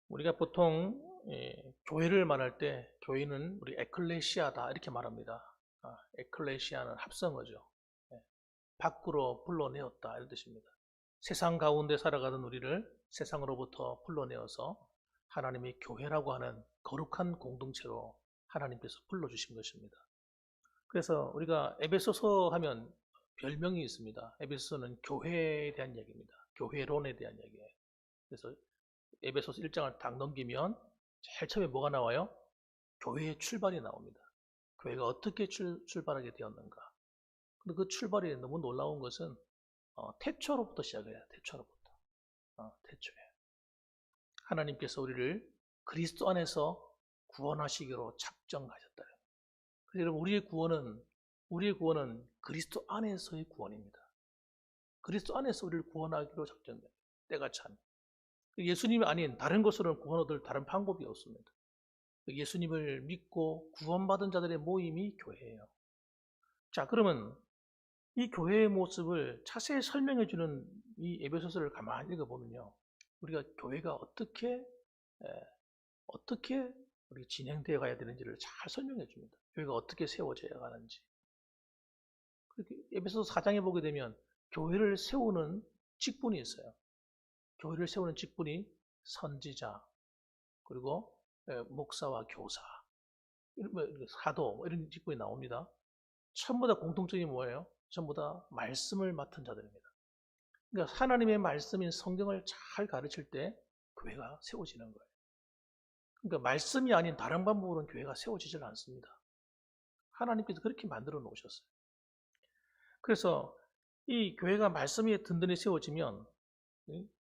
우리가 보통 교회를 말할 때 교회는 우리 에클레시아다 이렇게 말합니다. 에클레시아는 합성어죠. 예, 밖으로 불러내었다 이런 뜻입니다. 세상 가운데 살아가던 우리를 세상으로부터 불러내어서 하나님의 교회라고 하는 거룩한 공동체로 하나님께서 불러주신 것입니다. 그래서 우리가 에베소서 하면 별명이 있습니다. 에베소서는 교회에 대한 얘기입니다. 교회론에 대한 얘기예요. 그래서 에베소서 1장을 딱 넘기면 제일 처음에 뭐가 나와요? 교회의 출발이 나옵니다. 교회가 어떻게 출발하게 되었는가. 근데 그 출발이 너무 놀라운 것은 태초로부터 시작해요. 태초로부터. 태초에. 하나님께서 우리를 그리스도 안에서 구원하시기로 작정하셨다. 그래서 여러분 우리의 구원은 그리스도 안에서의 구원입니다. 그리스도 안에서 우리를 구원하기로 작정돼요. 때가 참. 예수님이 아닌 다른 것으로는 구원 얻을 다른 방법이 없습니다. 예수님을 믿고 구원받은 자들의 모임이 교회예요. 자, 그러면 이 교회의 모습을 자세히 설명해 주는 이 에베소서를 가만히 읽어보면요. 우리가 교회가 어떻게 우리 진행되어 가야 되는지를 잘 설명해 줍니다. 교회가 어떻게 세워져야 하는지. 그렇게 에베소서 4장에 보게 되면 교회를 세우는 직분이 있어요. 교회를 세우는 직분이 선지자, 그리고 목사와 교사, 사도 이런 직분이 나옵니다. 전부 다 공통점이 뭐예요? 전부 다 말씀을 맡은 자들입니다. 그러니까 하나님의 말씀인 성경을 잘 가르칠 때 교회가 세워지는 거예요. 그러니까 말씀이 아닌 다른 방법으로는 교회가 세워지질 않습니다. 하나님께서 그렇게 만들어 놓으셨어요. 그래서 이 교회가 말씀 위에 든든히 세워지면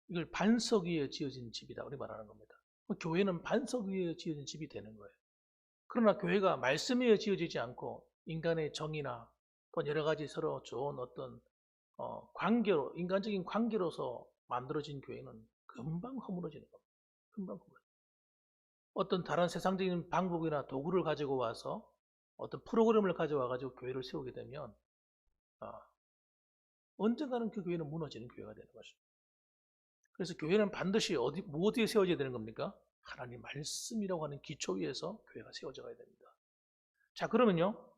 이걸 반석 위에 지어진 집이다 우리 말하는 겁니다. 교회는 반석 위에 지어진 집이 되는 거예요. 그러나 교회가 말씀 위에 지어지지 않고 인간의 정의나 또 여러 가지 서로 좋은 어떤 관계로 인간적인 관계로서 만들어진 교회는 금방 허물어지는 겁니다. 금방 허물어져요. 어떤 다른 세상적인 방법이나 도구를 가지고 와서 어떤 프로그램을 가져와 가지고 교회를 세우게 되면 언젠가는 그 교회는 무너지는 교회가 되는 것입니다. 그래서 교회는 반드시 어디에 세워져야 되는 겁니까? 하나님 말씀이라고 하는 기초 위에서 교회가 세워져 가야 됩니다. 자, 그러면요.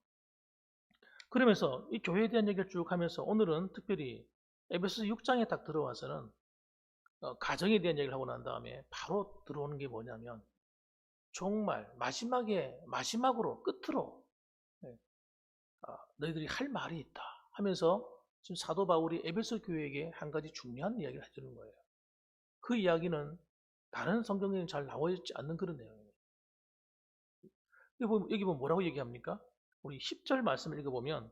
그러면서 이 교회에 대한 얘기를 쭉 하면서 오늘은 특별히 에베소서 6장에 딱 들어와서는 가정에 대한 얘기를 하고 난 다음에 바로 들어오는 게 뭐냐면 정말 마지막으로 끝으로 너희들이 할 말이 있다 하면서 지금 사도 바울이 에베소 교회에게 한 가지 중요한 이야기를 해주는 거예요. 그 이야기는 다른 성경에는 잘 나와 있지 않는 그런 내용이에요. 여기 보면 뭐라고 얘기합니까? 우리 10절 말씀을 읽어보면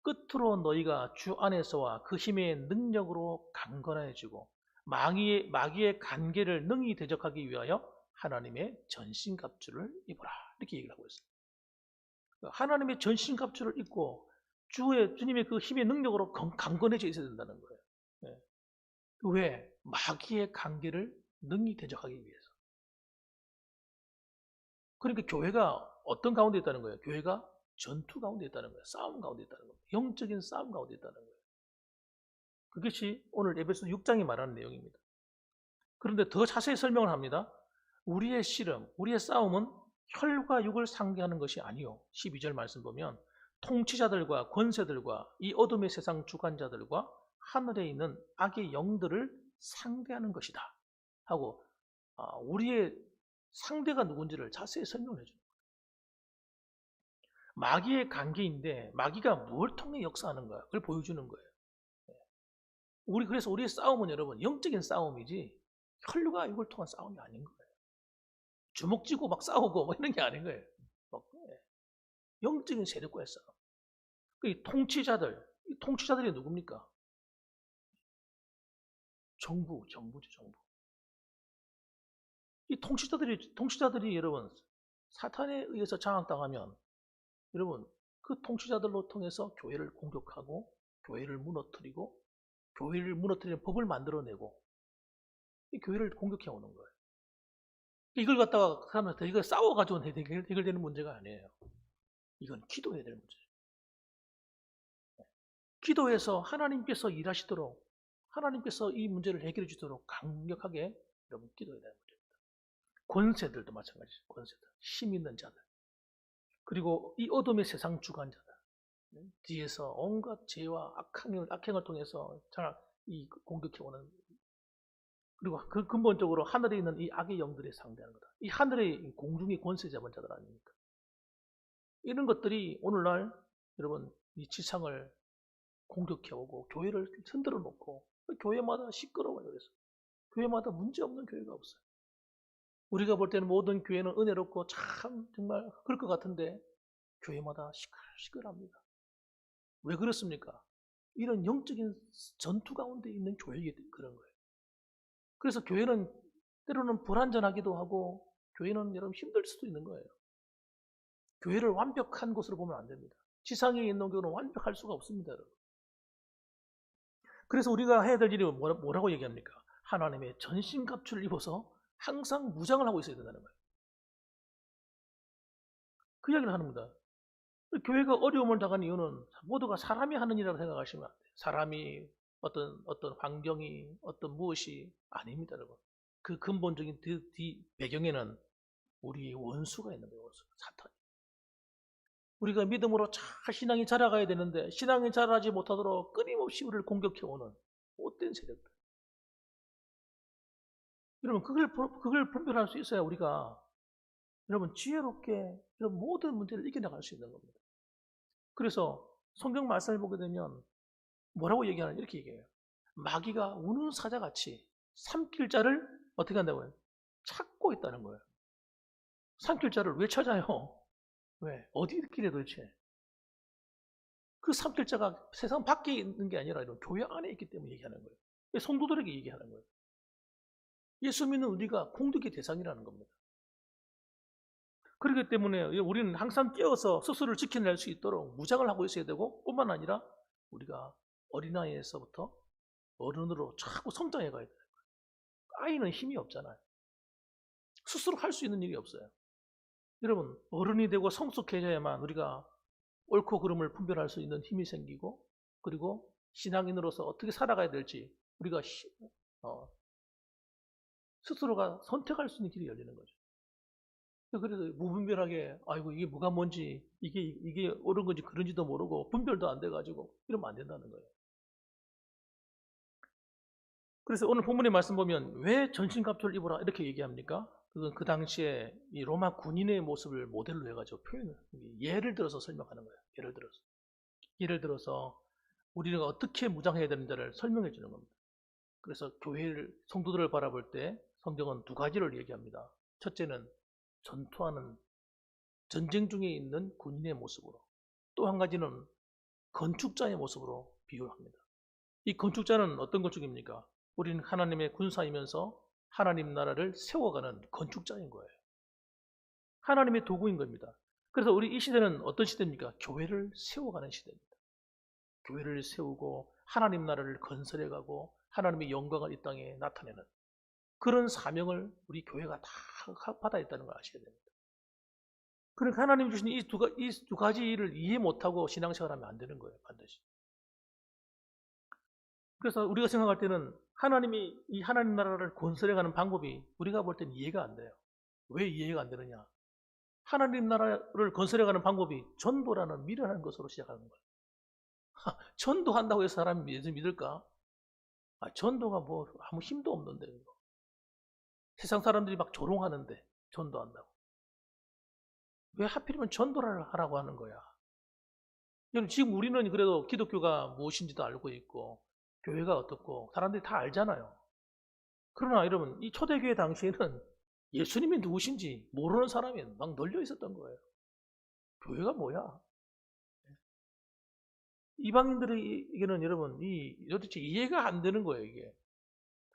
끝으로 너희가 주 안에서와 그 힘의 능력으로 강건해지고 마귀의 간계를 능히 대적하기 위하여 하나님의 전신갑주를 입어라 이렇게 얘기를 하고 있어요. 하나님의 전신갑주를 입고 주님의 그 힘의 능력으로 강건해져 있어야 된다는 거예요. 네. 왜? 마귀의 관계를 능히 대적하기 위해서. 그러니까 교회가 어떤 가운데 있다는 거예요? 교회가 전투 가운데 있다는 거예요. 싸움 가운데 있다는 거예요. 영적인 싸움 가운데 있다는 거예요. 그것이 오늘 에베소 6장이 말하는 내용입니다. 그런데 더 자세히 설명을 합니다. 우리의 씨름, 우리의 싸움은 혈과 육을 상대하는 것이 아니요. 12절 말씀 보면 통치자들과 권세들과 이 어둠의 세상 주관자들과 하늘에 있는 악의 영들을 상대하는 것이다. 하고 우리의 상대가 누군지를 자세히 설명해 줍니다. 마귀의 관계인데 마귀가 뭘 통해 역사하는 거야? 그걸 보여주는 거예요. 그래서 우리의 싸움은 여러분 영적인 싸움이지 혈과 육을 통한 싸움이 아닌 거예요. 주먹 쥐고 막 싸우고 뭐 이런 게 아닌 거예요. 영적인 세력과의 싸움. 이 통치자들이 누굽니까? 정부죠, 정부. 이 통치자들이 여러분 사탄에 의해서 장악당하면 여러분 그 통치자들로 통해서 교회를 공격하고 교회를 무너뜨리고 교회를 무너뜨리는 법을 만들어내고 이 교회를 공격해 오는 거예요. 이걸 갖다가 사람한테 이걸 싸워가지고 해결되는 문제가 아니에요. 이건 기도해야 될 문제예요. 기도해서 하나님께서 일하시도록 하나님께서 이 문제를 해결해 주도록 강력하게 여러분 기도해야 되는 문제입니다. 권세들도 마찬가지죠. 권세들, 힘 있는 자들, 그리고 이 어둠의 세상 주관자들, 뒤에서 온갖 죄와 악행을 통해서 이 공격해오는, 그리고 그 근본적으로 하늘에 있는 이 악의 영들에 상대하는 거다. 이 하늘의 공중의 권세 잡은 자들 아닙니까? 이런 것들이 오늘날 여러분 이 지상을 공격해오고 교회를 흔들어 놓고 교회마다 시끄러워요. 그래서 교회마다 문제 없는 교회가 없어요. 우리가 볼 때는 모든 교회는 은혜롭고 참 정말 그럴 것 같은데 교회마다 시끌시끌합니다. 왜 그렇습니까? 이런 영적인 전투 가운데 있는 교회이기 때문에 그런 거예요. 그래서 교회는 때로는 불완전하기도 하고 교회는 여러분 힘들 수도 있는 거예요. 교회를 완벽한 것으로 보면 안 됩니다. 지상에 있는 교회는 완벽할 수가 없습니다. 여러분. 그래서 우리가 해야 될 일이 뭐라고 얘기합니까? 하나님의 전신갑주를 입어서 항상 무장을 하고 있어야 된다는 거예요. 그 이야기를 하는 겁니다. 교회가 어려움을 당한 이유는 모두가 사람이 하는 일이라고 생각하시면 안 돼요. 사람이 어떤 환경이 어떤 무엇이 아닙니다, 여러분. 그 근본적인 배경에는 우리의 원수가 있는 거예요, 원수, 사탄이. 우리가 믿음으로 잘 신앙이 자라가야 되는데 신앙이 자라지 못하도록 끊임없이 우리를 공격해오는 못된 세력들. 여러분 그걸 분별할 수 있어야 우리가 여러분 지혜롭게 여러분 모든 문제를 이겨나갈 수 있는 겁니다. 그래서 성경 말씀을 보게 되면 뭐라고 얘기하는 이렇게 얘기해요. 마귀가 우는 사자같이 삼킬 자를 어떻게 한다고요? 찾고 있다는 거예요. 삼킬 자를 왜 찾아요? 왜? 어디 있길래 도대체? 그 삼킬 자가 세상 밖에 있는 게 아니라 이런 교회 안에 있기 때문에 얘기하는 거예요. 성도들에게 얘기하는 거예요. 예수 믿는 우리가 공격의 대상이라는 겁니다. 그렇기 때문에 우리는 항상 깨어서 스스로를 지켜낼 수 있도록 무장을 하고 있어야 되고 뿐만 아니라 우리가 어린아이에서부터 어른으로 자꾸 성장해 가야 돼요. 아이는 힘이 없잖아요. 스스로 할 수 있는 일이 없어요. 여러분 어른이 되고 성숙해져야만 우리가 옳고 그름을 분별할 수 있는 힘이 생기고 그리고 신앙인으로서 어떻게 살아가야 될지 우리가 스스로가 선택할 수 있는 길이 열리는 거죠. 그래서 무분별하게 아이고 이게 뭐가 뭔지 이게 옳은 건지 그런지도 모르고 분별도 안 돼가지고 이러면 안 된다는 거예요. 그래서 오늘 본문의 말씀 보면 왜 전신갑주를 입어라 이렇게 얘기합니까? 그건 그 당시에 이 로마 군인의 모습을 모델로 해가지고 예를 들어서 설명하는 거예요. 예를 들어서 우리가 어떻게 무장해야 되는지를 설명해 주는 겁니다. 그래서 성도들을 바라볼 때 성경은 두 가지를 얘기합니다. 첫째는 전투하는 전쟁 중에 있는 군인의 모습으로, 또 한 가지는 건축자의 모습으로 비유를 합니다. 이 건축자는 어떤 건축입니까? 우리는 하나님의 군사이면서 하나님 나라를 세워가는 건축자인 거예요. 하나님의 도구인 겁니다. 그래서 우리 이 시대는 어떤 시대입니까? 교회를 세워가는 시대입니다. 교회를 세우고 하나님 나라를 건설해가고 하나님의 영광을 이 땅에 나타내는 그런 사명을 우리 교회가 다 받아 있다는 걸 아셔야 됩니다. 그러니까 하나님이 주신 이 두 가지를 이해 못하고 신앙생활을 하면 안 되는 거예요. 반드시. 그래서 우리가 생각할 때는 하나님이 이 하나님 나라를 건설해가는 방법이 우리가 볼 때는 이해가 안 돼요. 왜 이해가 안 되느냐? 하나님 나라를 건설해가는 방법이 전도라는 미련한 것으로 시작하는 거예요. 전도한다고 해서 사람이 믿을까? 전도가 뭐 아무 힘도 없는데 세상 사람들이 막 조롱하는데 전도한다고. 왜 하필이면 전도를 하라고 하는 거야? 여러분 지금 우리는 그래도 기독교가 무엇인지도 알고 있고 교회가 어떻고 사람들이 다 알잖아요. 그러나 여러분 이 초대교회 당시에는 예수님이 누구신지 모르는 사람이 막 널려 있었던 거예요. 교회가 뭐야? 이방인들에게는 여러분 도대체 이해가 안 되는 거예요 이게.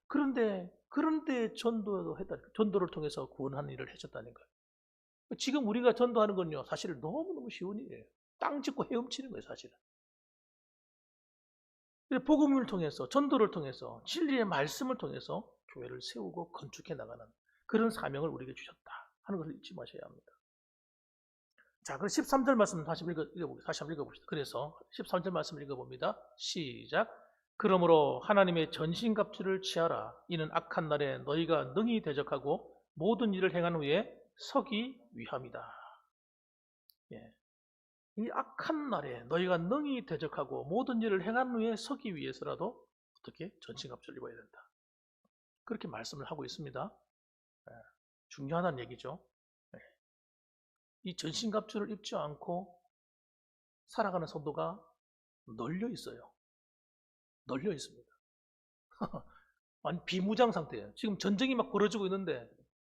그런데 전도도 했다. 전도를 통해서 구원하는 일을 해줬다는 거예요. 지금 우리가 전도하는 건요 사실 너무너무 쉬운 일이에요. 땅 짚고 헤엄치는 거예요 사실은. 복음을 통해서 전도를 통해서 진리의 말씀을 통해서 교회를 세우고 건축해 나가는 그런 사명을 우리에게 주셨다 하는 것을 잊지 마셔야 합니다. 자, 그럼 13절 말씀 다시 한번 읽어봅시다. 그래서 13절 말씀 읽어봅니다. 시작. 그러므로 하나님의 전신갑주를 취하라. 이는 악한 날에 너희가 능히 대적하고 모든 일을 행한 후에 서기 위함이다. 예. 이 악한 날에 너희가 능히 대적하고 모든 일을 행한 후에 서기 위해서라도 어떻게 전신갑주를 입어야 된다. 그렇게 말씀을 하고 있습니다. 예. 중요하다는 얘기죠. 예. 이 전신갑주를 입지 않고 살아가는 성도가 널려 있어요. 널려 있습니다. 완 비무장 상태예요. 지금 전쟁이 막 벌어지고 있는데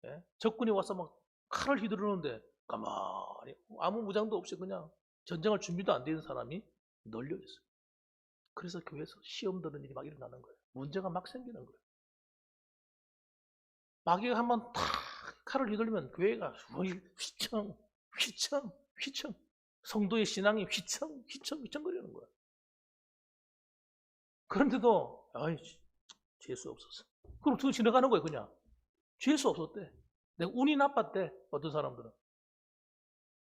예? 적군이 와서 막 칼을 휘두르는데 가만히 아무 무장도 없이 그냥 전쟁할 준비도 안 되는 사람이 널려 있어요. 그래서 교회에서 시험 드는 일이 막 일어나는 거예요. 문제가 막 생기는 거예요. 마귀가 한번 탁 칼을 휘둘리면 교회가 휘청 휘청 휘청 성도의 신앙이 휘청 휘청 휘청거리는 거예요. 그런데도 아이 재수 없었어. 그럼 두 지나가는 거예요. 그냥 재수 없었대. 내가 운이 나빴대. 어떤 사람들은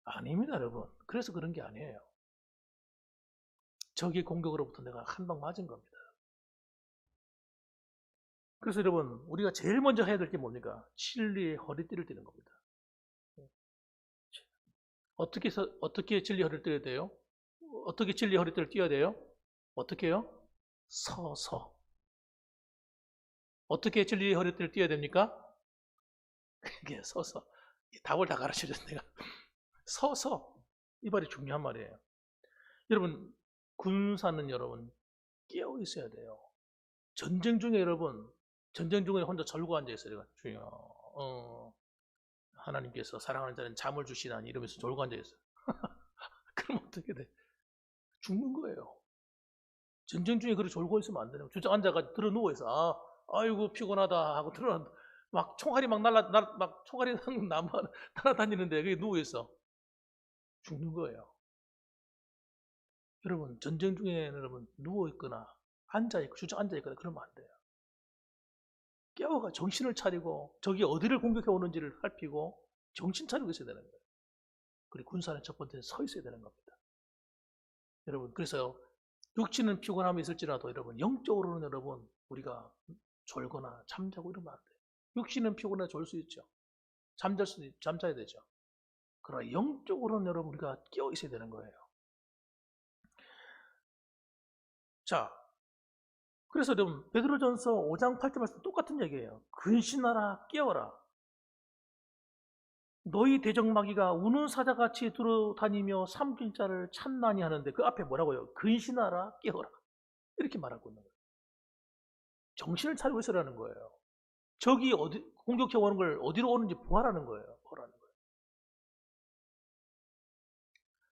아닙니다, 여러분. 그래서 그런 게 아니에요. 적의 공격으로부터 내가 한 방 맞은 겁니다. 그래서 여러분, 우리가 제일 먼저 해야 될 게 뭡니까? 진리의 허리띠를 띠는 겁니다. 어떻게 진리의 허리띠를 띠어야 돼요? 어떻게 진리의 허리띠를 띠어야 돼요? 어떻게 해요? 서서. 어떻게 진리의 허리띠를 띠어야 됩니까? 그게 서서. 답을 다 가르쳐 줬어, 내가. 서서. 이 말이 중요한 말이에요. 여러분, 군사는 여러분, 깨어 있어야 돼요. 전쟁 중에 여러분, 전쟁 중에 혼자 절고 앉아 있어요. 주여, 하나님께서 사랑하는 자는 잠을 주시다니 이러면서 졸고 앉아 있어요. 그럼 어떻게 돼? 죽는 거예요. 전쟁 중에 그렇게 졸고 있으면 안 되는 거예요. 주저 앉아가 들어 누워 있어. 아이고 피곤하다 하고 들어 막 총알이 막 총알이 날아다니는데 그게 누워 있어. 죽는 거예요. 여러분 전쟁 중에 여러분 누워 있거나 앉아 있고 주저 앉아 있거나 그러면 안 돼요. 깨어가 정신을 차리고 적이 어디를 공격해 오는지를 살피고 정신 차리고 있어야 되는 거예요. 그리고 군사는 첫 번째 서 있어야 되는 겁니다. 여러분 그래서 육신은 피곤함이 있을지라도 여러분 영적으로는 여러분 우리가 졸거나 잠자고 이러면 안 돼요. 육신은 피곤해 졸 수 있죠. 잠자야 되죠. 그러나 영적으로는 여러분 우리가 깨어 있어야 되는 거예요. 자, 그래서 여러분 베드로전서 5장 8절 말씀 똑같은 얘기예요. 근신하라 깨어라. 너희 대적마귀가 우는 사자같이 들어다니며 삼킬 자를 찾나니 하는데 그 앞에 뭐라고요? 근신하라 깨어라. 이렇게 말하고 있는 거예요. 정신을 차리고 있으라는 거예요. 적이 공격해 오는 걸 어디로 오는지 보아라는 거예요. 보라는 거예요.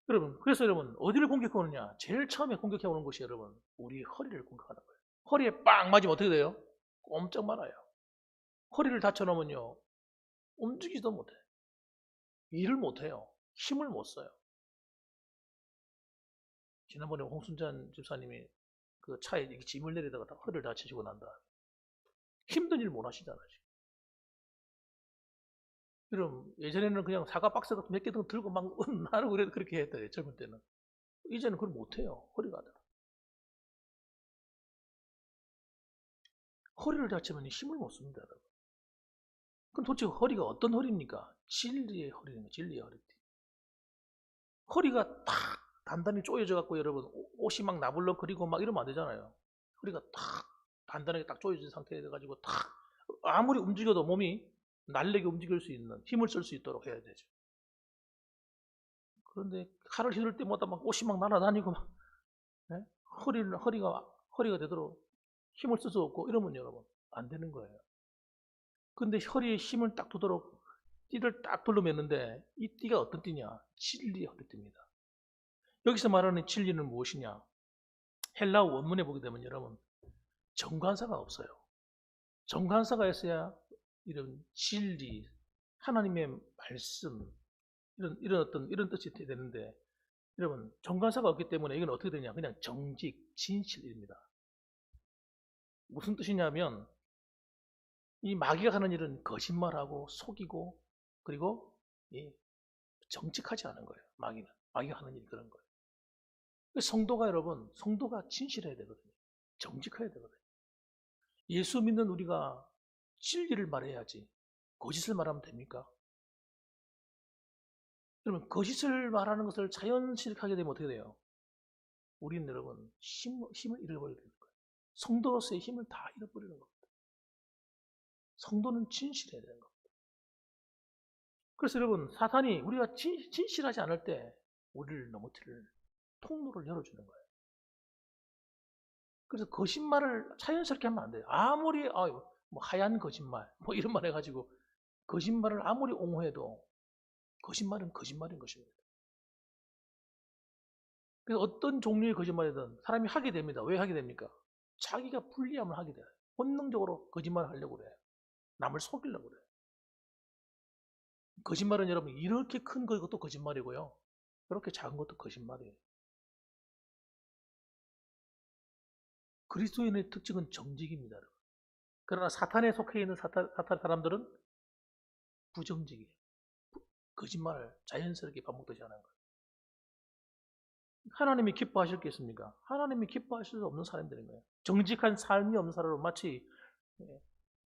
여러분, 그래서 여러분 어디를 공격해 오느냐? 제일 처음에 공격해 오는 것이 여러분 우리 허리를 공격하는 거예요. 허리에 빵 맞으면 어떻게 돼요? 꼼짝 말아요. 허리를 다쳐놓으면요 움직이지도 못해. 일을 못해요. 힘을 못 써요. 지난번에 홍순찬 집사님이 그 차에 짐을 내리다가 허리를 다치시고 난 다음에 힘든 일 못 하시잖아요. 여러분 예전에는 그냥 사과 박스 같은 몇 개 들고 막 나는 그렇게 했대요. 젊을 때는. 이제는 그걸 못해요. 허리가 안 돼. 허리를 다치면 힘을 못 씁니다. 여러분. 그럼 도대체 허리가 어떤 허리입니까? 진리의 허리입니다. 진리의 허리띠. 허리가 탁 단단히 쪼여져 갖고 여러분 옷이 막 나불럭거리고 막 이러면 안 되잖아요. 허리가 탁 단단하게 딱 쪼여진 상태에 돼가지고 탁 아무리 움직여도 몸이 날래게 움직일 수 있는 힘을 쓸 수 있도록 해야 되죠. 그런데 칼을 휘둘 때마다 막 옷이 막 날아다니고 막 네? 허리가 되도록 힘을 쓸 수 없고 이러면 여러분 안 되는 거예요. 근데 허리에 힘을 딱 두도록 띠를 딱 둘러맸는데 이 띠가 어떤 띠냐? 진리의 허리띠입니다. 여기서 말하는 진리는 무엇이냐? 헬라어 원문에 보게 되면 여러분 정관사가 없어요. 정관사가 있어야 이런 진리, 하나님의 말씀 이런 뜻이 되는데 여러분 정관사가 없기 때문에 이건 어떻게 되냐? 그냥 정직, 진실입니다. 무슨 뜻이냐면 이 마귀가 하는 일은 거짓말하고 속이고 그리고 정직하지 않은 거예요. 마귀가 하는 일이 그런 거예요. 성도가 여러분 성도가 진실해야 되거든요. 정직해야 되거든요. 예수 믿는 우리가 진리를 말해야지 거짓을 말하면 됩니까? 그러면 거짓을 말하는 것을 자연스럽게 되면 어떻게 돼요? 우리는 여러분 힘을 잃어버리게 되는 거예요. 성도로서의 힘을 다 잃어버리는 겁니다. 성도는 진실해야 되는 겁니다. 그래서 여러분 사탄이 우리가 진실하지 않을 때 우리를 넘어뜨릴 통로를 열어주는 거예요. 그래서 거짓말을 자연스럽게 하면 안 돼요. 아무리 뭐 하얀 거짓말 뭐 이런 말 해가지고 거짓말을 아무리 옹호해도 거짓말은 거짓말인 것입니다. 그래서 어떤 종류의 거짓말이든 사람이 하게 됩니다. 왜 하게 됩니까? 자기가 불리하면 하게 돼요. 본능적으로 거짓말을 하려고 그래요. 남을 속이려고 그래요. 거짓말은 여러분 이렇게 큰 것도 거짓말이고요. 이렇게 작은 것도 거짓말이에요. 그리스도인의 특징은 정직입니다. 여러분. 그러나 사탄에 속해 있는 사탄 사람들은 부정직이에요. 거짓말을 자연스럽게 반복되지 않은 거예요. 하나님이 기뻐하실 게 있습니까? 하나님이 기뻐하실 수 없는 사람들인 거예요. 정직한 삶이 없는 사람은 마치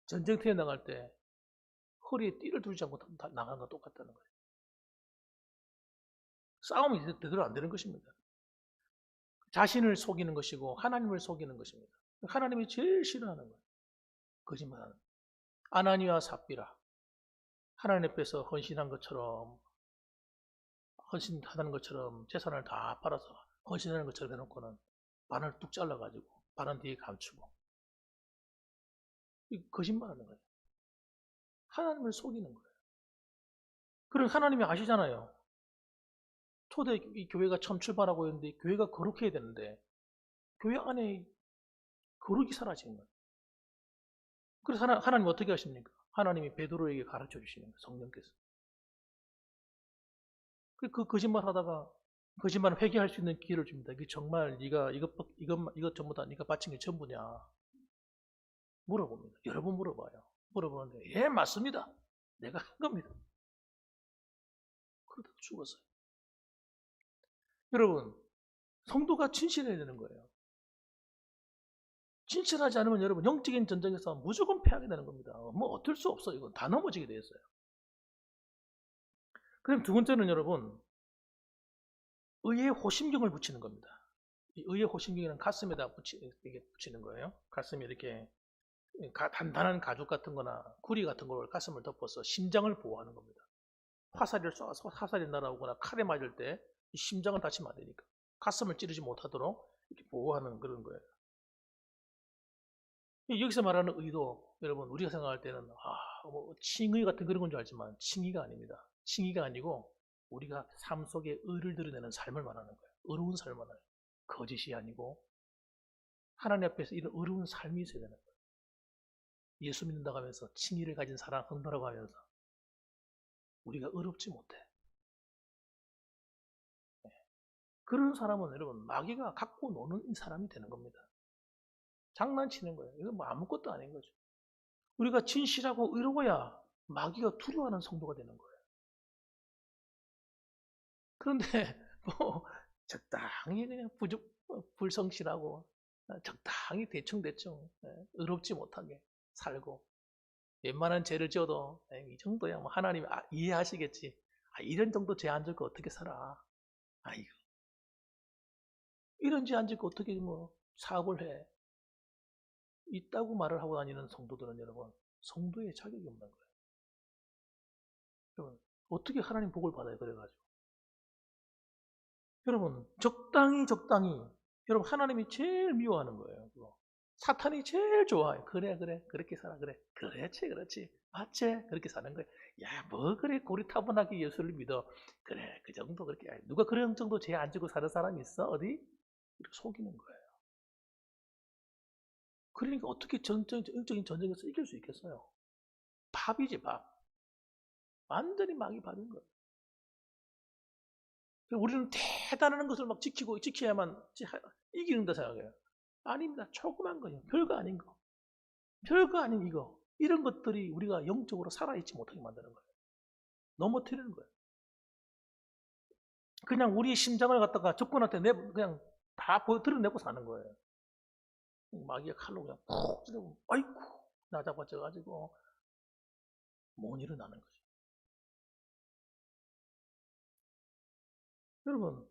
전쟁터에 나갈 때 허리에 띠를 두르지 않고 나가는 거 똑같다는 거예요. 싸움이 제대로 안 되는 것입니다. 자신을 속이는 것이고 하나님을 속이는 것입니다. 하나님이 제일 싫어하는 거예요. 거짓말하는 거예요. 아나니와 삽비라 하나님 앞에서 헌신한 것처럼 헌신하는 것처럼 재산을 다 팔아서 헌신하는 것처럼 해놓고는 반을 뚝 잘라가지고 반은 뒤에 감추고 거짓말하는 거예요. 하나님을 속이는 거예요. 그리고 하나님이 아시잖아요. 초대 이 교회가 처음 출발하고 있는데 교회가 거룩해야 되는데 교회 안에 거룩이 사라진 거예요. 그래서 하나님 어떻게 하십니까? 하나님이 베드로에게 가르쳐 주시는 거예요. 성령께서. 그 거짓말 하다가 거짓말 회개할 수 있는 기회를 줍니다. 이게 정말 네가 이것 전부 다 네가 바친 게 전부냐? 물어봅니다. 여러 번 물어봐요. 물어보는데 예 맞습니다. 내가 한 겁니다. 그러다가 죽었어요. 여러분 성도가 진실해야 되는 거예요. 진실하지 않으면 여러분 영적인 전쟁에서 무조건 패하게 되는 겁니다. 뭐 어쩔 수 없어요. 이건 다 넘어지게 돼 있어요. 그럼 두 번째는 여러분 의의 호심경을 붙이는 겁니다. 이 의의 호심경이는 가슴에다 붙이는 거예요. 가슴에 이렇게 단단한 가죽 같은 거나 구리 같은 걸 가슴을 덮어서 심장을 보호하는 겁니다. 화살을 쏴서 화살이 날아오거나 칼에 맞을 때 심장을 다치면 안 되니까 가슴을 찌르지 못하도록 이렇게 보호하는 그런 거예요. 여기서 말하는 의도 여러분 우리가 생각할 때는 뭐 칭의 같은 그런 건 줄 알지만 칭의가 아닙니다. 칭의가 아니고 우리가 삶 속에 의를 드러내는 삶을 말하는 거예요. 의로운 삶을 말하는 거예요. 거짓이 아니고 하나님 앞에서 이런 의로운 삶이 있어야 되는 거예요. 예수 믿는다고 하면서 칭의를 가진 사랑 성도라고 하면서 우리가 의롭지 못해. 그런 사람은 여러분 마귀가 갖고 노는 사람이 되는 겁니다. 장난치는 거예요. 이건 뭐 아무것도 아닌 거죠. 우리가 진실하고 의로워야 마귀가 두려워하는 성도가 되는 거예요. 그런데 뭐 적당히 그냥 불성실하고 적당히 대충 의롭지 못하게 살고 웬만한 죄를 지어도 이 정도야 뭐 하나님이 이해하시겠지. 이런 정도 죄 안 짓고 어떻게 살아? 아이고 이런 죄 안 짓고 어떻게 뭐 사업을 해? 있다고 말을 하고 다니는 성도들은 여러분 성도의 자격이 없는 거예요. 여러분 어떻게 하나님 복을 받아요? 그래가지고 여러분 적당히 여러분 하나님이 제일 미워하는 거예요. 그거. 사탄이 제일 좋아해. 그래 그렇게 살아 그렇지 맞지 그렇게 사는 거예요. 야 뭐 그래 고리타분하게 예수를 믿어. 그래 그 정도 그렇게 누가 그런 정도 죄 안 지고 사는 사람이 있어 어디? 이렇게 속이는 거예요. 그러니까 어떻게 영적인 전쟁에서 이길 수 있겠어요? 밥이지 밥. 완전히 마귀 밥인 거예요. 우리는 대단한 것을 막 지켜야만 이기는다 생각해요. 아닙니다. 조그만 거예요. 별거 아닌 거. 별거 아닌 이거. 이런 것들이 우리가 영적으로 살아있지 못하게 만드는 거예요. 넘어뜨리는 거예요. 그냥 우리 심장을 갖다가 적군한테 그냥 다 드러내고 사는 거예요. 마귀가 칼로 그냥 푹 찌르고, 아이고, 나 잡아져가지고, 못 일어나는 거죠. 여러분,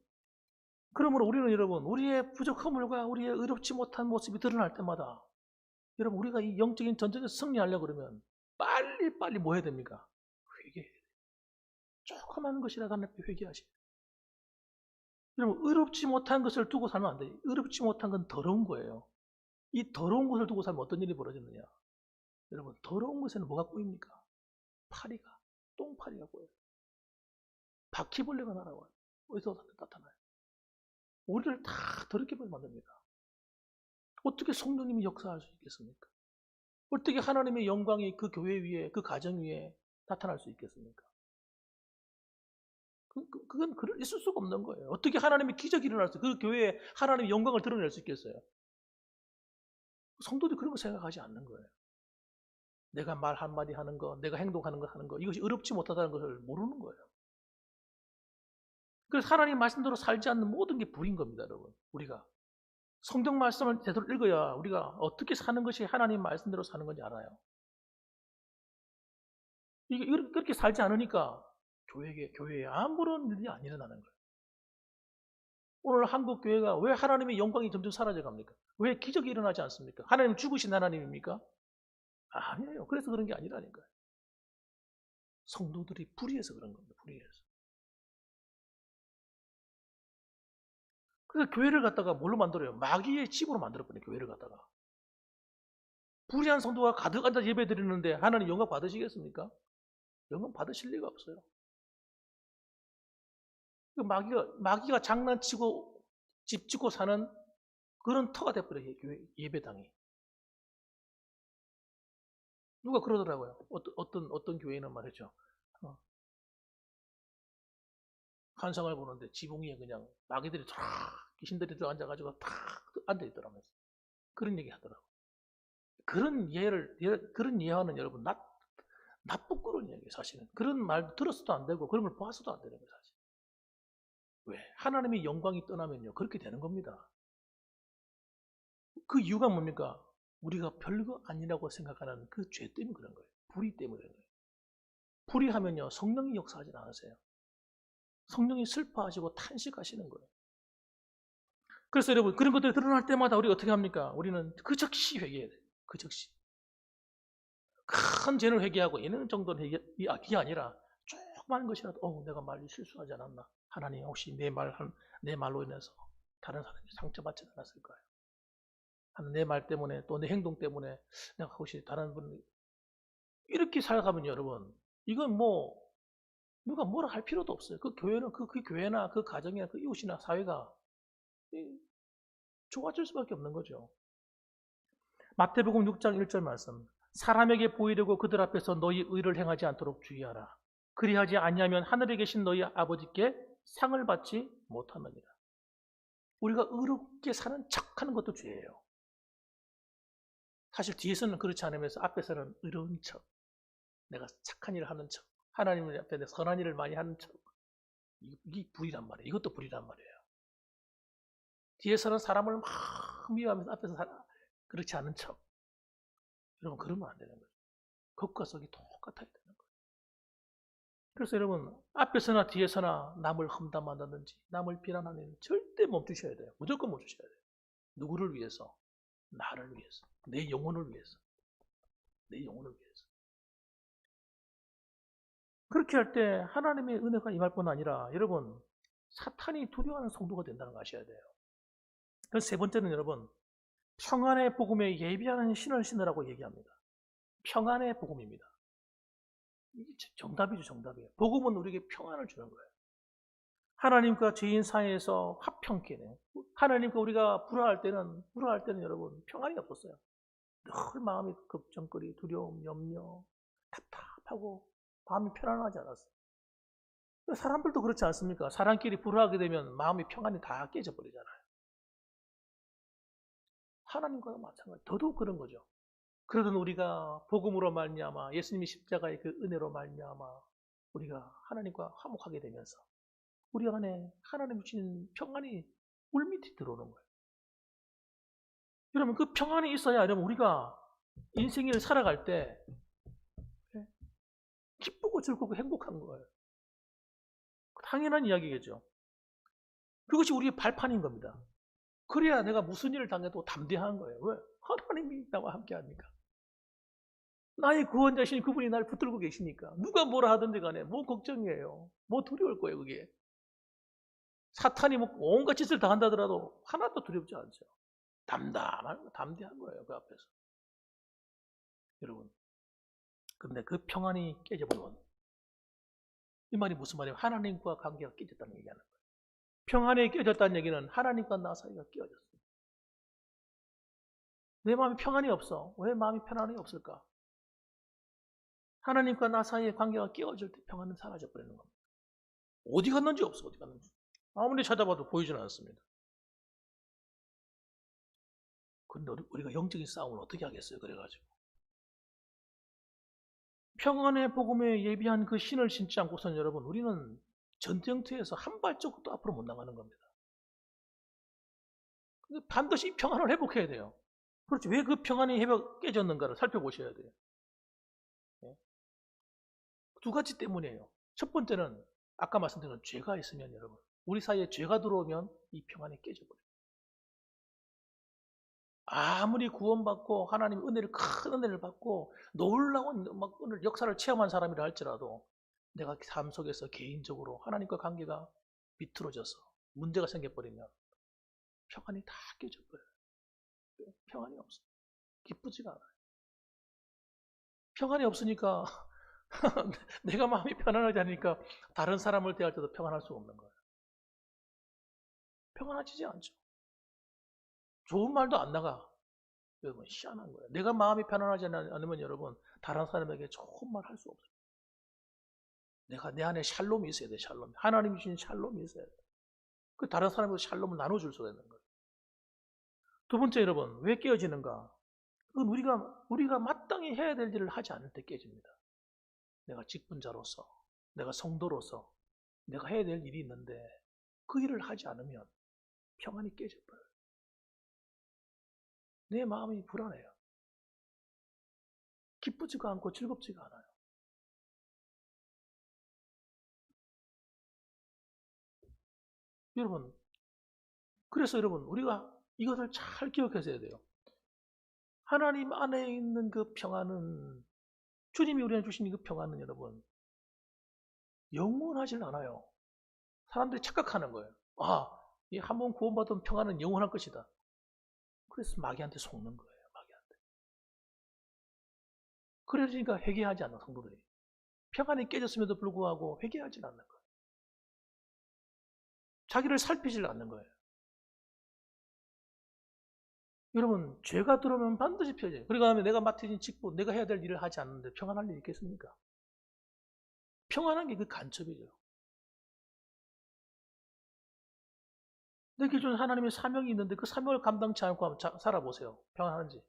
그러므로 우리는 여러분, 우리의 부족함과 우리의 의롭지 못한 모습이 드러날 때마다 여러분, 우리가 이 영적인 전쟁에서 승리하려고 그러면 빨리 뭐 해야 됩니까? 회개해야 돼요. 조그만 것이라도 하나님 앞에 회개하셔야 돼요. 여러분, 의롭지 못한 것을 두고 살면 안 돼요. 의롭지 못한 건 더러운 거예요. 이 더러운 것을 두고 살면 어떤 일이 벌어지느냐? 여러분, 더러운 것에는 뭐가 꼬입니까? 파리가, 똥파리가 꼬여요. 바퀴벌레가 날아와요. 어디서 나타나요? 우리를 다 더럽게 만듭니다. 어떻게 성령님이 역사할 수 있겠습니까? 어떻게 하나님의 영광이 그 교회 위에, 그 가정 위에 나타날 수 있겠습니까? 그건 있을 수가 없는 거예요. 어떻게 하나님의 기적이 일어날 수, 그 교회에 하나님의 영광을 드러낼 수 있겠어요? 성도들이 그런 거 생각하지 않는 거예요. 내가 말 한마디 하는 거, 내가 행동하는 거 하는 거, 이것이 어렵지 못하다는 것을 모르는 거예요. 그래서 하나님 말씀대로 살지 않는 모든 게 불인 겁니다, 여러분. 우리가 성경 말씀을 제대로 읽어야 우리가 어떻게 사는 것이 하나님 말씀대로 사는 건지 알아요. 이게 그렇게 살지 않으니까 교회에 아무런 일이 안 일어나는 거예요. 오늘 한국 교회가 왜 하나님의 영광이 점점 사라져 갑니까? 왜 기적이 일어나지 않습니까? 하나님 죽으신 하나님입니까? 아니에요. 그래서 그런 게 아니라니까요. 성도들이 불의해서 그런 겁니다. 불의해서. 그래서 교회를 갖다가 뭘로 만들어요? 마귀의 집으로 만들어버려요. 교회를 갖다가. 불의한 성도가 가득 앉아 예배 드리는데 하나님 영광 받으시겠습니까? 영광 받으실 리가 없어요. 마귀가 장난치고 집 짓고 사는 그런 터가 돼버려요. 교회 예배당이. 누가 그러더라고요. 어떤 교회는 말이죠. 환상을 보는데 지붕 위에 그냥 마귀들이 쫙 귀신들이 들어앉아가지고 탁 앉아있더라면서. 그런 얘기 하더라고요. 그런 예화는 여러분, 나쁘고는 얘기예요, 사실은. 그런 말 들었어도 안 되고, 그런 걸 보았어도 안 되는 거예요, 사실. 왜? 하나님의 영광이 떠나면요, 그렇게 되는 겁니다. 그 이유가 뭡니까? 우리가 별거 아니라고 생각하는 그 죄 때문에 그런 거예요. 불의 때문에 그런 거예요. 불의하면요, 성령이 역사하지 않으세요. 성령이 슬퍼하시고 탄식하시는 거예요. 그래서 여러분, 그런 것들이 드러날 때마다 우리가 어떻게 합니까? 우리는 그 즉시 회개해야 돼요. 그 즉시. 큰 죄는 회개하고 있는 정도는 이게 아니라 조그만 것이라도 내가 말이 실수하지 않았나? 하나님 혹시 내 말로 인해서 다른 사람이 상처받지 않았을까요? 내 말 때문에 또 내 행동 때문에 내가 혹시 다른 분 이렇게 살아가면 여러분 이건 뭐 누가 뭐라 할 필요도 없어요. 그 교회는 그 교회나 그 가정이나 그 이웃이나 사회가 좋아질 수밖에 없는 거죠. 마태복음 6장 1절 말씀. 사람에게 보이려고 그들 앞에서 너희 의를 행하지 않도록 주의하라. 그리하지 아니하면 하늘에 계신 너희 아버지께 상을 받지 못하느니라. 우리가 의롭게 사는 척하는 것도 죄예요. 사실 뒤에서는 그렇지 않으면서 앞에서는 의로운 척, 내가 착한 일을 하는 척, 하나님 앞에 선한 일을 많이 하는 척. 이게 불이란 말이에요. 이것도 불이란 말이에요. 뒤에서는 사람을 막 미워하면서 앞에서 그렇지 않은 척. 여러분 그러면 안 되는 거예요. 겉과 속이 똑같아야 되는 거예요. 그래서 여러분 앞에서나 뒤에서나 남을 험담한다든지 남을 비난하는 일 절대 멈추셔야 돼요. 무조건 멈추셔야 돼요. 누구를 위해서? 나를 위해서. 내 영혼을 위해서. 내 영혼을 위해서. 그렇게 할 때 하나님의 은혜가 임할 뿐 아니라 여러분 사탄이 두려워하는 성도가 된다는 거 아셔야 돼요. 그래서 세 번째는 여러분 평안의 복음에 예비하는 신을 신으라고 얘기합니다. 평안의 복음입니다. 정답이죠, 정답이에요. 복음은 우리에게 평안을 주는 거예요. 하나님과 죄인 사이에서 화평케 해요. 하나님과 우리가 불화할 때는 여러분 평안이 없었어요. 늘 마음이 걱정거리, 두려움, 염려, 답답하고 마음이 편안하지 않았어요. 사람들도 그렇지 않습니까? 사람끼리 불화하게 되면 마음이 평안이 다 깨져버리잖아요. 하나님과도 마찬가지. 더더욱 그런 거죠. 그러던 우리가 복음으로 말미암아 예수님이 십자가의 그 은혜로 말미암아 우리가 하나님과 화목하게 되면서 우리 안에 하나님 주신 평안이 물밑에 들어오는 거예요. 여러분 그 평안이 있어야 여러분 우리가 인생을 살아갈 때 즐겁고 행복한 거예요. 당연한 이야기겠죠. 그것이 우리의 발판인 겁니다. 그래야 내가 무슨 일을 당해도 담대한 거예요. 왜? 하나님이 나와 함께 하니까. 나의 구원자신 그분이 날 붙들고 계시니까. 누가 뭐라 하든지 간에 뭐 걱정이에요. 뭐 두려울 거예요, 그게. 사탄이 뭐 온갖 짓을 다 한다더라도 하나도 두렵지 않죠. 담대한 거예요, 그 앞에서. 여러분. 근데 그 평안이 깨져버리면 이 말이 무슨 말이에요? 하나님과 관계가 깨졌다는 얘기하는 거예요. 평안이 깨졌다는 얘기는 하나님과 나 사이가 깨어졌어요. 내 마음에 평안이 없어. 왜 마음이 편안이 없을까? 하나님과 나 사이의 관계가 깨어질 때 평안은 사라져버리는 겁니다. 어디 갔는지 없어, 어디 갔는지. 아무리 찾아봐도 보이지는 않습니다. 그런데 우리가 영적인 싸움을 어떻게 하겠어요? 그래가지고. 평안의 복음에 예비한 그 신을 신지 않고선 여러분, 우리는 전쟁터에서 한 발짝도 앞으로 못 나가는 겁니다. 반드시 이 평안을 회복해야 돼요. 그렇지. 왜 그 평안이 깨졌는가를 살펴보셔야 돼요. 두 가지 때문이에요. 첫 번째는 아까 말씀드린 죄가 있으면 여러분, 우리 사이에 죄가 들어오면 이 평안이 깨져버려요. 아무리 구원받고 하나님 큰 은혜를 받고 놀라운 막 오늘 역사를 체험한 사람이라 할지라도 내가 삶 속에서 개인적으로 하나님과 관계가 비틀어져서 문제가 생겨버리면 평안이 다 깨져버려요. 평안이 없어. 기쁘지가 않아요. 평안이 없으니까 내가 마음이 편안하지 않으니까 다른 사람을 대할 때도 평안할 수 없는 거예요. 평안하지 않죠. 좋은 말도 안 나가. 여러분 희한한 거예요. 내가 마음이 편안하지 않으면 여러분 다른 사람에게 좋은 말 할 수 없어요. 내가 내 안에 샬롬이 있어야 돼. 샬롬. 하나님이 주신 샬롬이 있어야 돼. 그 다른 사람하고 샬롬을 나눠줄 수가 있는 거예요. 두 번째 여러분 왜 깨어지는가? 그건 우리가 마땅히 해야 될 일을 하지 않을 때 깨집니다. 내가 직분자로서, 내가 성도로서 내가 해야 될 일이 있는데 그 일을 하지 않으면 평안이 깨져버려요. 내 마음이 불안해요. 기쁘지가 않고 즐겁지가 않아요. 여러분, 그래서 여러분 우리가 이것을 잘 기억하셔야 돼요. 하나님 안에 있는 그 평안은 주님이 우리한테 주신 그 평안은 여러분 영원하질 않아요. 사람들이 착각하는 거예요. 이 한 번 구원받은 평안은 영원할 것이다. 그래서 마귀한테 속는 거예요. 마귀한테. 그러니까 회개하지 않는 성도들이. 평안이 깨졌음에도 불구하고 회개하지 않는 거예요. 자기를 살피질 않는 거예요. 여러분 죄가 들어오면 반드시 펴져요. 그러니까 내가 맡아진 직분, 내가 해야 될 일을 하지 않는데 평안할 일 있겠습니까? 평안한 게 그 간첩이죠. 내 기준 하나님의 사명이 있는데 그 사명을 감당치 않고 한번 살아보세요. 평안한지.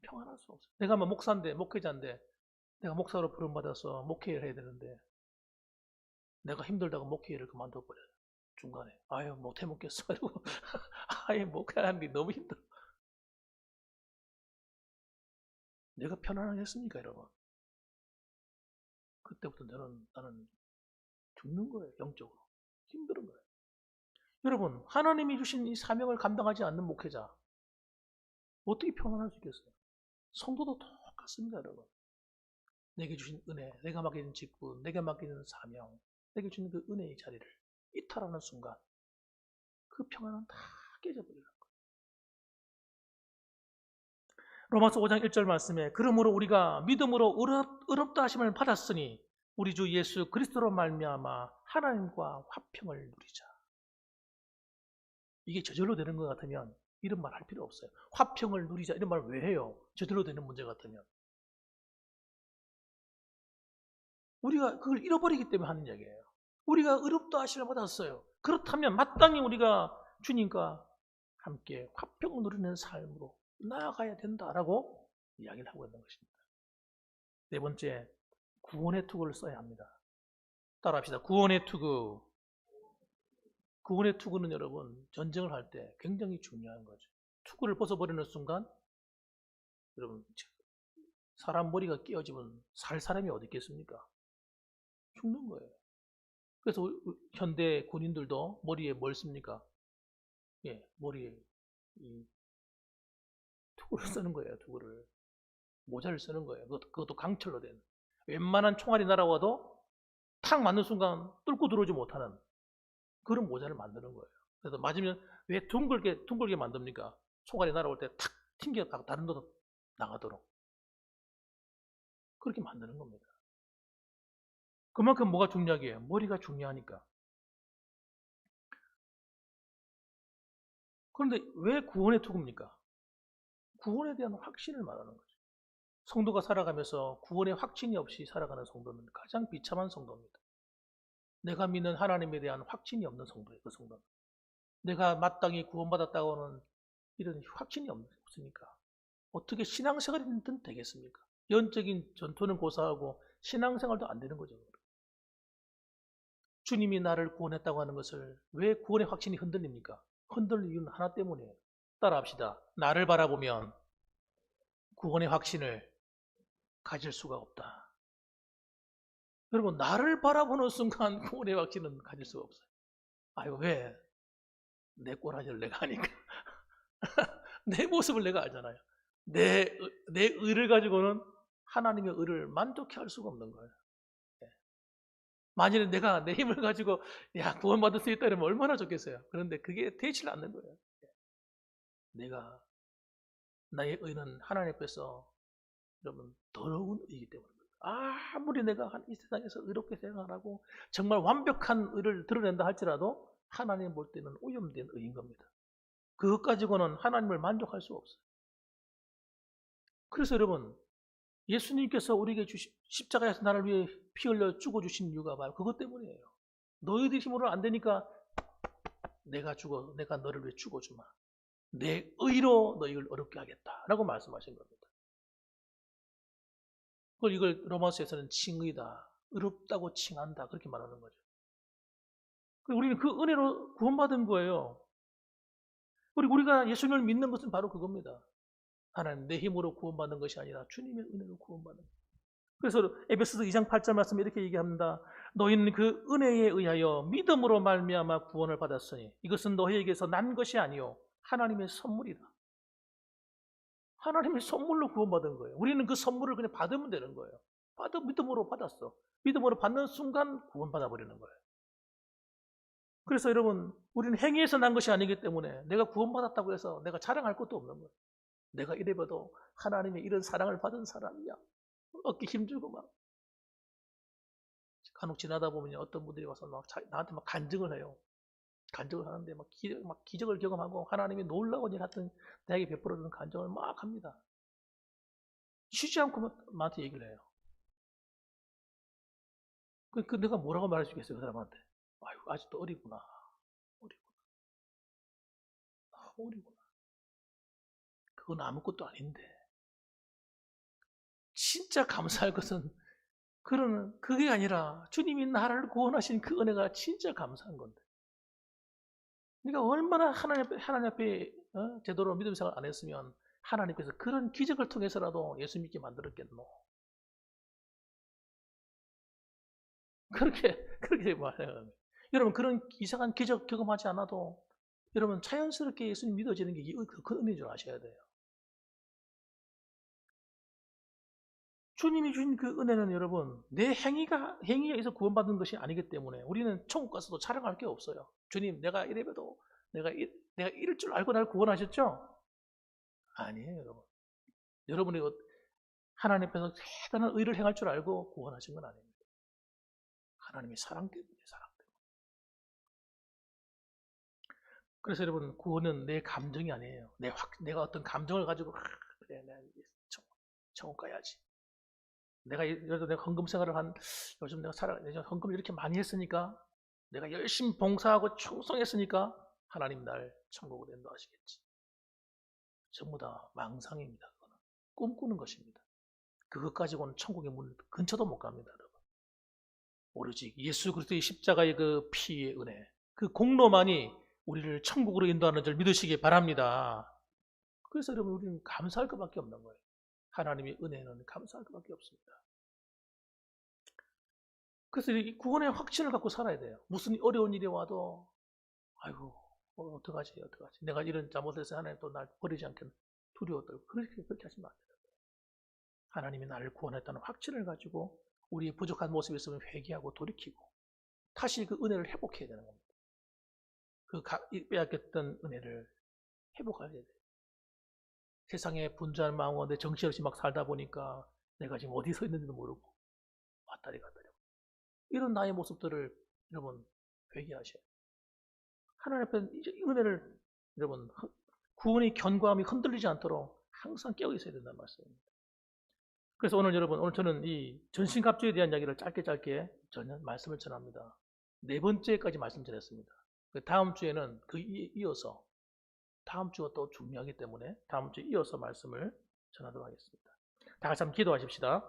평안할 수 없어요. 내가 목사인데, 목회자인데, 내가 목사로 부름받아서 목회를 해야 되는데, 내가 힘들다고 목회를 그만둬버려요. 중간에. 아유, 못해 먹겠어. 이러고, 아예 목회하는 게 너무 힘들어. 내가 편안하겠습니까, 여러분? 그때부터 나는 죽는 거예요, 영적으로. 힘든 거예요. 여러분, 하나님이 주신 이 사명을 감당하지 않는 목회자, 어떻게 평안할 수 있겠어요? 성도도 똑같습니다, 여러분. 내게 주신 은혜, 내가 맡기는 직분, 내게 맡기는 사명, 내게 주는 그 은혜의 자리를 이탈하는 순간 그 평안은 다 깨져버리는 거예요. 로마서 5장 1절 말씀에 그러므로 우리가 믿음으로 의롭다 하심을 받았으니 우리 주 예수 그리스도로 말미암아 하나님과 화평을 누리자. 이게 저절로 되는 것 같으면 이런 말 할 필요 없어요. 화평을 누리자 이런 말 왜 해요? 저절로 되는 문제 같으면. 우리가 그걸 잃어버리기 때문에 하는 얘기예요. 우리가 의롭다 하심을 받았어요. 그렇다면 마땅히 우리가 주님과 함께 화평을 누리는 삶으로 나아가야 된다라고 이야기를 하고 있는 것입니다. 네 번째, 구원의 투구를 써야 합니다. 따라합시다. 구원의 투구. 구원의 투구는 여러분 전쟁을 할 때 굉장히 중요한 거죠. 투구를 벗어버리는 순간 여러분 사람 머리가 깨어지면 살 사람이 어디 있겠습니까? 죽는 거예요. 그래서 현대 군인들도 머리에 뭘 씁니까? 예, 머리에 이 투구를 쓰는 거예요. 투구를. 모자를 쓰는 거예요. 그것도 강철로 된. 웬만한 총알이 날아와도 탁 맞는 순간 뚫고 들어오지 못하는 그런 모자를 만드는 거예요. 그래서 맞으면 왜 둥글게 만듭니까? 총알이 날아올 때 탁 튕겨 다른 데로 나가도록. 그렇게 만드는 겁니다. 그만큼 뭐가 중요하게요? 머리가 중요하니까. 그런데 왜 구원의 투구입니까? 구원에 대한 확신을 말하는 거죠. 성도가 살아가면서 구원의 확신이 없이 살아가는 성도는 가장 비참한 성도입니다. 내가 믿는 하나님에 대한 확신이 없는 성도예요. 그 성도는. 내가 마땅히 구원받았다고는 이런 확신이 없으니까 어떻게 신앙생활이든 되겠습니까? 영적인 전투는 고사하고 신앙생활도 안 되는 거죠. 주님이 나를 구원했다고 하는 것을 왜 구원의 확신이 흔들립니까? 흔들리는 이유는 하나 때문이에요. 따라합시다. 나를 바라보면 구원의 확신을 가질 수가 없다. 여러분, 나를 바라보는 순간 구원의 확신은 가질 수가 없어요. 아유, 왜? 내 꼬라지를 내가 아니까. 내 모습을 내가 알잖아요. 내 의를 가지고는 하나님의 의를 만족해 할 수가 없는 거예요. 만일에 내가 내 힘을 가지고 구원받을 수 있다 이러면 얼마나 좋겠어요. 그런데 그게 되질 않는 거예요. 내가 나의 의는 하나님 앞에서 여러분 더러운 의이기 때문에 아무리 내가 이 세상에서 의롭게 생각하고 정말 완벽한 의를 드러낸다 할지라도 하나님 볼 때는 오염된 의인 겁니다. 그것 가지고는 하나님을 만족할 수 없어요. 그래서 여러분 예수님께서 우리에게 십자가에서 나를 위해 피 흘려 죽어주신 이유가 바로 그것 때문이에요. 너희들 힘으로는 안 되니까 내가 너를 위해 죽어주마. 내 의로 너희를 어렵게 하겠다라고 말씀하신 겁니다. 이걸 로마서에서는 칭의다, 의롭다고 칭한다 그렇게 말하는 거죠. 우리는 그 은혜로 구원받은 거예요. 우리가 예수님을 믿는 것은 바로 그겁니다. 하나님 내 힘으로 구원받는 것이 아니라 주님의 은혜로 구원받는 것. 그래서 에베소서 2장 8절 말씀에 이렇게 얘기합니다. 너희는 그 은혜에 의하여 믿음으로 말미암아 구원을 받았으니 이것은 너희에게서 난 것이 아니요 하나님의 선물이다. 하나님의 선물로 구원받은 거예요. 우리는 그 선물을 그냥 받으면 되는 거예요. 믿음으로 받았어. 믿음으로 받는 순간 구원받아 버리는 거예요. 그래서 여러분 우리는 행위에서 난 것이 아니기 때문에 내가 구원받았다고 해서 내가 자랑할 것도 없는 거예요. 내가 이래봐도 하나님의 이런 사랑을 받은 사람이야. 얻기 힘들고 막 간혹 지나다 보면 어떤 분들이 와서 나한테 간증을 해요. 간증을 하는데 막 기적을 경험하고 하나님이 놀라운 일 하여튼 내게 베풀어주는 간증을 막 합니다. 쉬지 않고 나한테 얘기를 해요. 그 내가 뭐라고 말할 수 있겠어요, 그 사람한테. 아유, 아직도 어리구나. 어리구나. 그건 아무것도 아닌데. 진짜 감사할 것은 그게 아니라 주님이 나를 구원하신 그 은혜가 진짜 감사한 건데. 그러니까 얼마나 하나님 앞에 제대로 믿음 생활 안 했으면 하나님께서 그런 기적을 통해서라도 예수 믿게 만들었겠노. 그렇게 말해요. 여러분 그런 이상한 기적 경험하지 않아도 여러분 자연스럽게 예수님 믿어지는 게 그 은혜인 줄 아셔야 돼요. 주님이 주신 그 은혜는 여러분 내 행위에 의해서 구원받는 것이 아니기 때문에 우리는 천국 가서도 자랑할 게 없어요. 주님 내가 이래봬도 내가 이럴 줄 알고 날 구원하셨죠? 아니에요 여러분. 여러분이 하나님 앞에서 대단한 의를 행할 줄 알고 구원하신 건 아닙니다. 하나님의 사랑 때문이에요. 사랑 때문에. 그래서 여러분 구원은 내 감정이 아니에요. 내가 어떤 감정을 가지고 그래 내가 천국 가야지. 내가 헌금 생활을 요즘 내가 헌금을 이렇게 많이 했으니까 내가 열심히 봉사하고 충성했으니까 하나님 날 천국으로 인도하시겠지. 전부 다 망상입니다. 그거는. 꿈꾸는 것입니다. 그것 가지고는 천국의 문 근처도 못 갑니다. 여러분. 오로지 예수 그리스도의 십자가의 그 피의 은혜, 그 공로만이 우리를 천국으로 인도하는 줄 믿으시기 바랍니다. 그래서 여러분 우리는 감사할 것밖에 없는 거예요. 하나님의 은혜는 감사할 것밖에 없습니다. 그래서 이 구원의 확신을 갖고 살아야 돼요. 무슨 어려운 일이 와도 아이고 어떡하지 내가 이런 잘못해서 하나님 또 날 버리지 않겠나 두려워 떨고 그렇게 하시면 안 돼요. 하나님이 나를 구원했다는 확신을 가지고 우리의 부족한 모습이 있으면 회개하고 돌이키고 다시 그 은혜를 회복해야 되는 겁니다. 그 빼앗겼던 은혜를 회복해야 돼요. 세상에 분주한 마음과 내 정신없이 막 살다 보니까 내가 지금 어디 서 있는지도 모르고 왔다리 갔다리 이런 나의 모습들을 여러분 회개하셔야 돼요. 하나님 앞에 이제 은혜를 여러분 구원의 견고함이 흔들리지 않도록 항상 깨어 있어야 된다는 말씀입니다. 그래서 오늘 여러분 오늘 저는 이 전신갑주에 대한 이야기를 짧게 저는 말씀을 전합니다. 4번째까지 말씀 전했습니다. 다음 주에는 그 이어서 다음 주가 또 중요하기 때문에 다음 주에 이어서 말씀을 전하도록 하겠습니다. 다 같이 한번 기도하십시다.